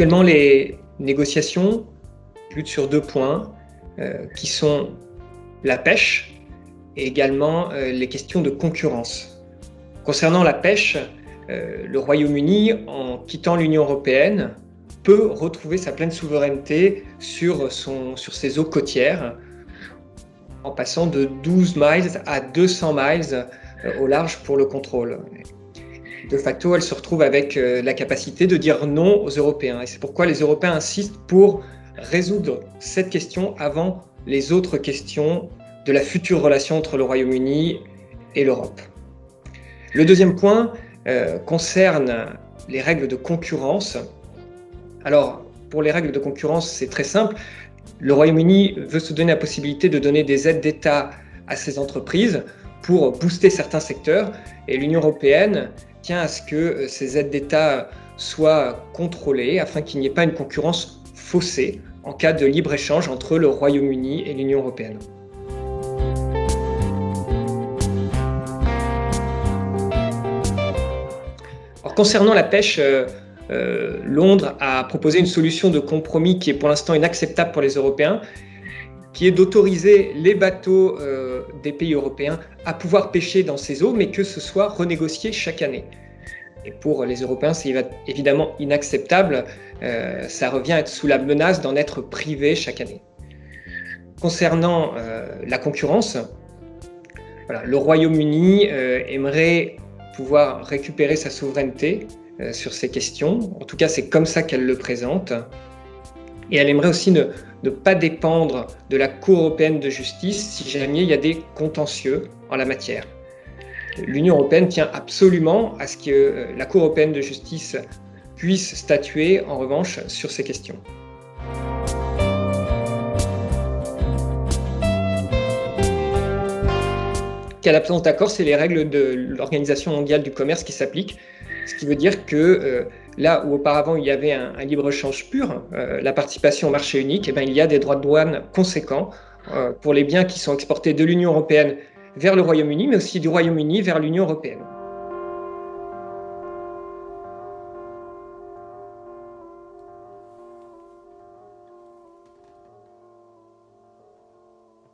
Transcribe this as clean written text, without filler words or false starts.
Actuellement, les négociations butent sur 2 points, qui sont la pêche et également les questions de concurrence. Concernant la pêche, le Royaume-Uni, en quittant l'Union européenne, peut retrouver sa pleine souveraineté sur ses eaux côtières, en passant de 12 miles à 200 miles au large pour le contrôle. De facto, elle se retrouve avec la capacité de dire non aux Européens. Et c'est pourquoi les Européens insistent pour résoudre cette question avant les autres questions de la future relation entre le Royaume-Uni et l'Europe. Le deuxième point concerne les règles de concurrence. Alors, pour les règles de concurrence, c'est très simple. Le Royaume-Uni veut se donner la possibilité de donner des aides d'État à ses entreprises pour booster certains secteurs, et l'Union européenne tient à ce que ces aides d'État soient contrôlées afin qu'il n'y ait pas une concurrence faussée en cas de libre-échange entre le Royaume-Uni et l'Union européenne. Alors, concernant la pêche, Londres a proposé une solution de compromis qui est pour l'instant inacceptable pour les Européens, qui est d'autoriser les bateaux des pays européens à pouvoir pêcher dans ces eaux, mais que ce soit renégocié chaque année. Et pour les Européens, c'est évidemment inacceptable. Ça revient à être sous la menace d'en être privé chaque année. Concernant la concurrence, voilà, le Royaume-Uni aimerait pouvoir récupérer sa souveraineté sur ces questions. En tout cas, c'est comme ça qu'elle le présente. Et elle aimerait aussi ne pas dépendre de la Cour européenne de justice si jamais il y a des contentieux en la matière. L'Union européenne tient absolument à ce que la Cour européenne de justice puisse statuer en revanche sur ces questions. Qu'à l'absence d'accord, c'est les règles de l'Organisation mondiale du commerce qui s'appliquent, ce qui veut dire que là où auparavant il y avait un libre-échange pur, la participation au marché unique, eh bien, il y a des droits de douane conséquents pour les biens qui sont exportés de l'Union européenne vers le Royaume-Uni, mais aussi du Royaume-Uni vers l'Union européenne.